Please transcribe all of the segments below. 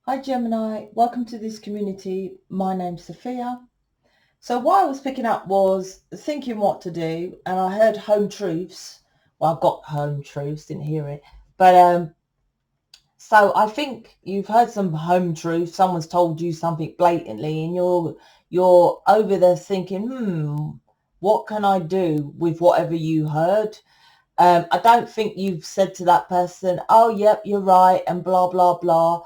Hi Gemini, welcome to this community. My name's Sophia. So what I was picking up was thinking what to do, and I heard home truths. Well, I got home truths, didn't hear it. But so I think you've heard some home truths. Someone's told you something blatantly, and you're over there thinking, what can I do with whatever you heard? I don't think you've said to that person, oh, yep, you're right, and blah, blah, blah.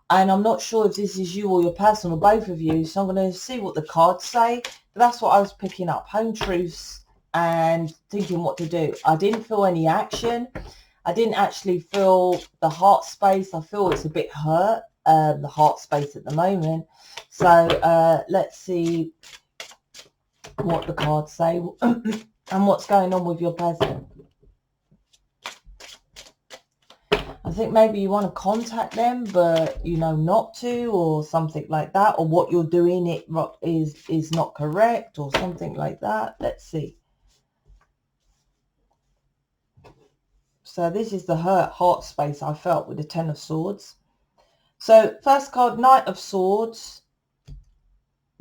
And I'm not sure if this is you or your person or both of you. So I'm going to see what the cards say. But that's what I was picking up. Home truths and thinking what to do. I didn't feel any action. I didn't actually feel the heart space. I feel it's a bit hurt, the heart space at the moment. So let's see what the cards say and what's going on with your person. I think maybe you want to contact them, but you know not to, or something like that, or what you're doing is not correct, or something like that. Let's see. So this is the heart space I felt with the Ten of Swords. So first card, Knight of Swords,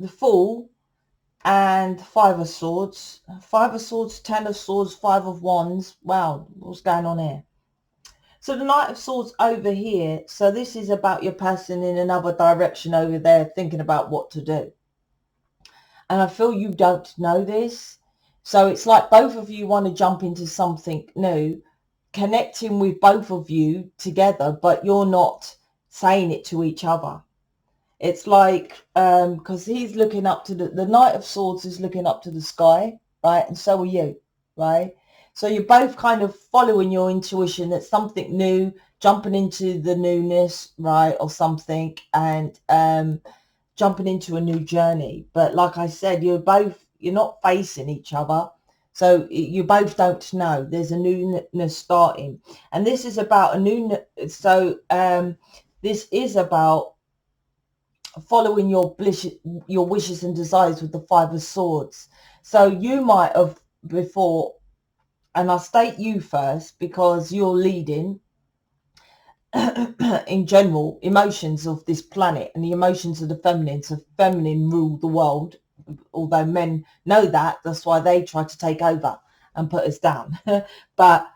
the Fool, and Five of Swords. Five of Swords, Ten of Swords, Five of Wands. Wow, what's going on here? So the Knight of Swords over here, so this is about your person in another direction over there thinking about what to do. And I feel you don't know this. So it's like both of you want to jump into something new, connecting with both of you together, but you're not saying it to each other. It's like, because he's looking up to the Knight of Swords is looking up to the sky, right? And so are you, right? So you're both kind of following your intuition that something new, jumping into the newness, right, or something, and jumping into a new journey. But like I said, you're not facing each other. So you both don't know. There's a newness starting. And this is about a new, so this is about following your wishes and desires with the Five of Swords. So you might have before, and I'll state you first because you're leading in general emotions of this planet and the emotions of the feminine. So feminine rule the world, although men know that's why they try to take over and put us down. But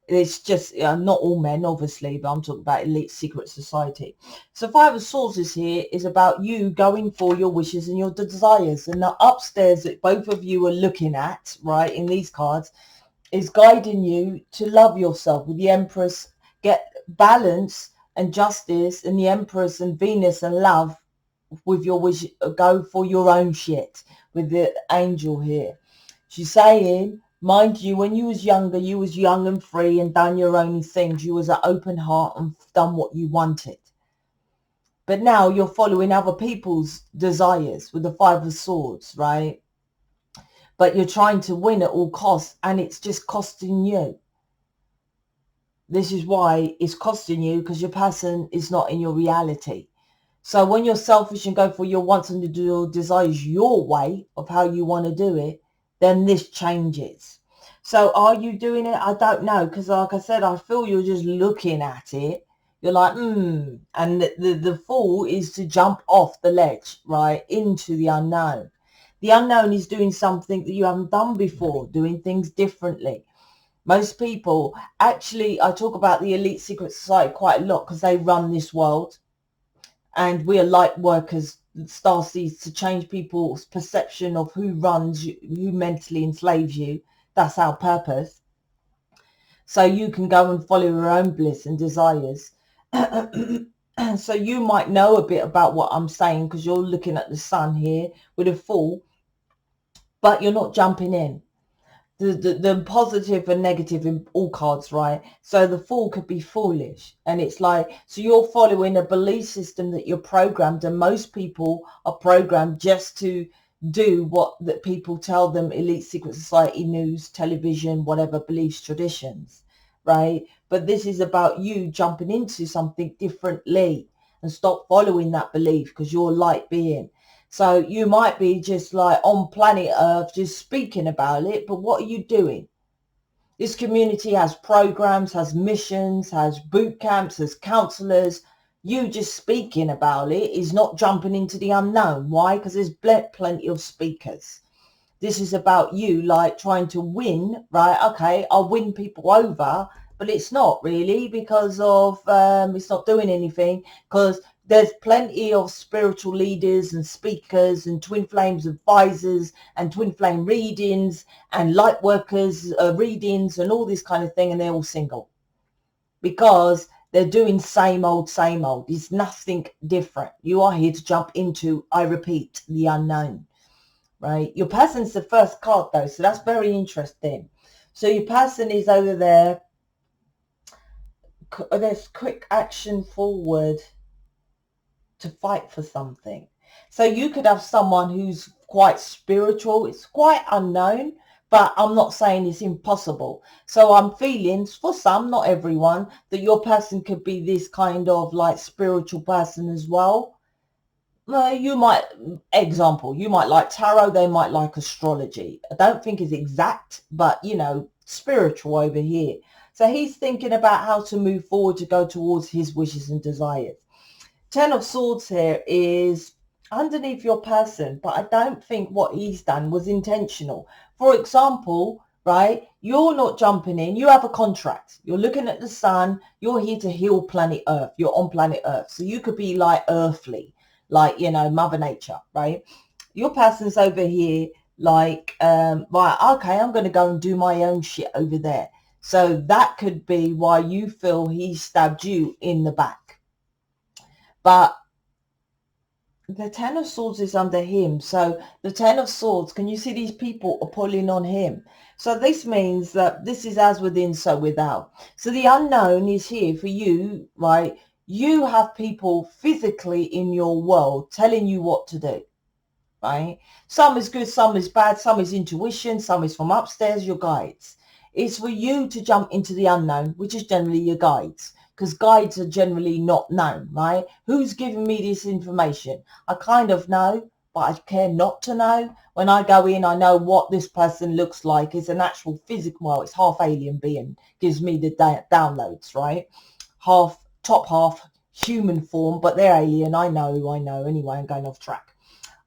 it's just not all men, obviously, but I'm talking about elite secret society. So Five of Swords is here is about you going for your wishes and your desires. And the upstairs that both of you are looking at, right, in these cards, is guiding you to love yourself with the Empress, get balance and justice, and the Empress and Venus and love with your wish, go for your own shit with the angel here. She's saying, mind you, when you was younger, you was young and free and done your own things. You was an open heart and done what you wanted. But now you're following other people's desires with the Five of Swords, right? But you're trying to win at all costs, and it's just costing you. This is why it's costing you, because your person is not in your reality. So when you're selfish and go for your wants and your desires your way of how you want to do it, then this changes. So are you doing it? I don't know, because like I said, I feel you're just looking at it. You're like, and the Fool is to jump off the ledge, right, into the unknown. The unknown is doing something that you haven't done before, doing things differently. Most people, actually, I talk about the elite secret society quite a lot because they run this world, and we are light workers, starseeds, to change people's perception of who runs you, who mentally enslaves you. That's our purpose. So you can go and follow your own bliss and desires. So you might know a bit about what I'm saying because you're looking at the sun here with a Fool, but you're not jumping in. The positive and negative in all cards, right? So the Fool could be foolish, and it's like, so you're following a belief system that you're programmed, and most people are programmed just to do what that people tell them, elite secret society, news, television, whatever, beliefs, traditions, right? But this is about you jumping into something differently and stop following that belief because you're a light being. So you might be just like on planet Earth, just speaking about it, but what are you doing? This community has programs, has missions, has boot camps, has counselors, You just speaking about it is not jumping into the unknown. Why? Because there's plenty of speakers. This is about you like trying to win, right? Okay, I'll win people over, but it's not really because of it's not doing anything, because there's plenty of spiritual leaders and speakers and twin flames advisors and twin flame readings and light workers readings and all this kind of thing, and they're all single because they're doing same old. It's nothing different. You are here to jump into, I repeat, the unknown. Right, your person's the first card though, so that's very interesting. So your person is over there. There's quick action forward to fight for something. So you could have someone who's quite spiritual. It's quite unknown, but I'm not saying it's impossible. So I'm feeling, for some, not everyone, that your person could be this kind of like spiritual person as well. You might, example, you might like tarot, they might like astrology. I don't think it's exact, but, you know, spiritual over here. So he's thinking about how to move forward to go towards his wishes and desires. 10 of Swords here is underneath your person, but I don't think what he's done was intentional. For example, right, you're not jumping in. You have a contract. You're looking at the sun. You're here to heal planet Earth. You're on planet Earth. So you could be like earthly, like, you know, Mother Nature, right? Your person's over here like, right, okay, I'm going to go and do my own shit over there. So that could be why you feel he stabbed you in the back. But the 10 of Swords is under him. So the 10 of Swords, can you see these people are pulling on him? So this means that this is as within, so without. So the unknown is here for you, right? You have people physically in your world telling you what to do, right? Some is good, some is bad, some is intuition, some is from upstairs, your guides. It's for you to jump into the unknown, which is generally your guides, because guides are generally not known, right? Who's giving me this information? I kind of know, but I care not to know. When I go in, I know what this person looks like. It's an actual physical, well, it's half alien being, gives me the downloads, right? Top half human form, but they're alien. I know. Anyway, I'm going off track.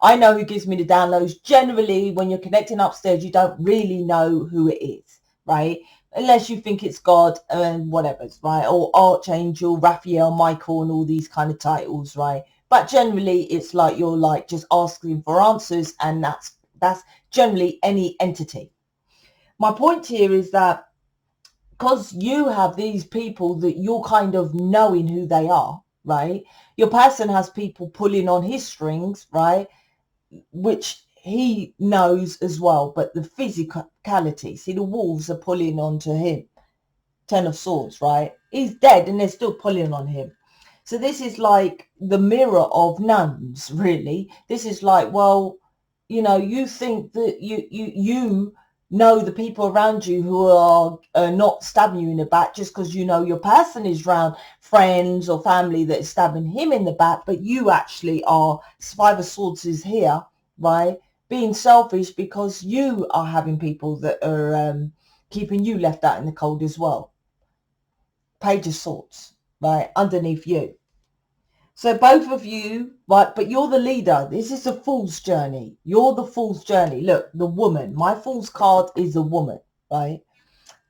I know who gives me the downloads. Generally, when you're connecting upstairs, you don't really know who it is, right? Unless you think it's God and whatever's, right? Or Archangel, Raphael, Michael, and all these kind of titles, right? But generally, it's like you're like just asking for answers, and that's generally any entity. My point here is that because you have these people that you're kind of knowing who they are, right? Your person has people pulling on his strings, right? Which he knows as well, but the physicality, see, the wolves are pulling onto him. 10 of Swords, right? He's dead and they're still pulling on him. So this is like the mirror of nuns, really. This is like, well, you know, you think that you know the people around you who are not stabbing you in the back just because you know your person is around friends or family that is stabbing him in the back, but you actually are, 5 of Swords is here, right? Being selfish because you are having people that are keeping you left out in the cold as well. Page of Swords, right, underneath you. So both of you, right, but you're the leader. This is the Fool's journey. You're the Fool's journey. Look, the woman. My Fool's card is a woman, right?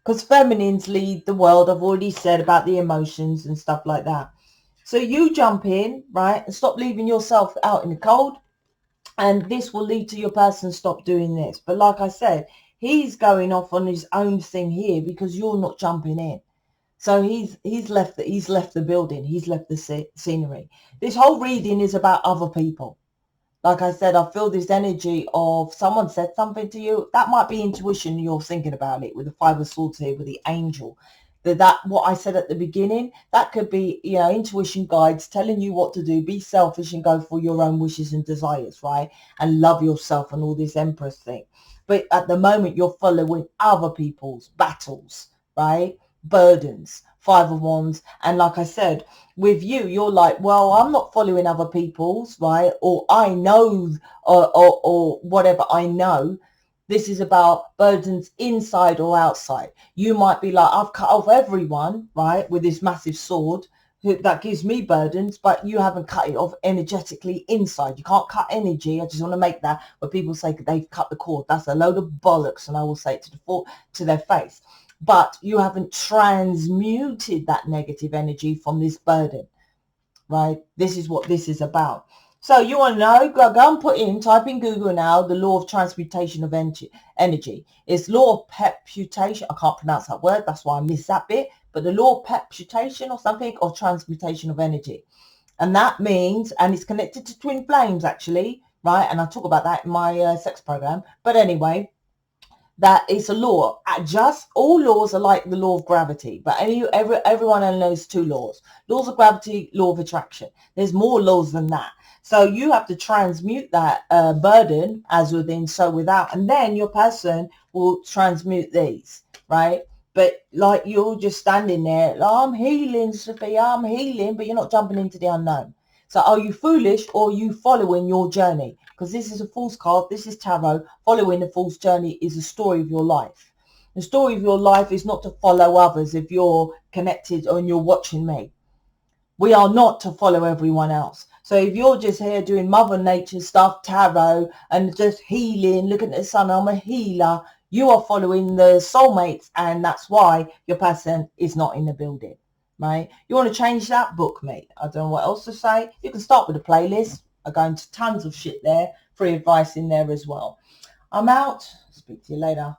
Because feminines lead the world. I've already said about the emotions and stuff like that. So you jump in, right, and stop leaving yourself out in the cold. And this will lead to your person stop doing this. But like I said, he's going off on his own thing here because you're not jumping in. So he's left the building. He's left the scenery. This whole reading is about other people. Like I said, I feel this energy of someone said something to you. That might be intuition. You're thinking about it with the 5 of Swords here, with the angel. That what I said at the beginning, that could be, you know, intuition guides telling you what to do. Be selfish and go for your own wishes and desires, right? And love yourself and all this Empress thing. But at the moment, you're following other people's battles, right? Burdens, 5 of Wands. And like I said, with you, you're like, well, I'm not following other people's, right? Or I know, or whatever I know. This is about burdens inside or outside. You might be like, I've cut off everyone, right, with this massive sword that gives me burdens, but you haven't cut it off energetically inside. You can't cut energy. I just want to make that, where people say they've cut the cord. That's a load of bollocks, and I will say it to their face. But you haven't transmuted that negative energy from this burden, right? This is what this is about. So you want to know, go and type in Google now, the law of transmutation of energy. It's law of permutation. I can't pronounce that word. That's why I missed that bit. But the law of permutation or something, or transmutation of energy. And that means, and it's connected to twin flames actually, right? And I talk about that in my sex program. But anyway, that is a law. Just all laws are like the law of gravity, but everyone only knows two laws: laws of gravity, law of attraction. There's more laws than that. So you have to transmute that burden, as within, so without, and then your person will transmute these, right? But like, you're just standing there, oh, I'm healing, Sophia, I'm healing, but you're not jumping into the unknown. So are you foolish, or are you following your journey? Because this is a fool's card. This is tarot. Following the fool's journey is the story of your life. The story of your life is not to follow others if you're connected or you're watching me. We are not to follow everyone else. So if you're just here doing Mother Nature stuff, tarot, and just healing, looking at the sun, I'm a healer, you are following the soulmates, and that's why your person is not in the building, right? You want to change that? Book me. I don't know what else to say. You can start with a playlist. I go into tons of shit there. Free advice in there as well. I'm out. Speak to you later.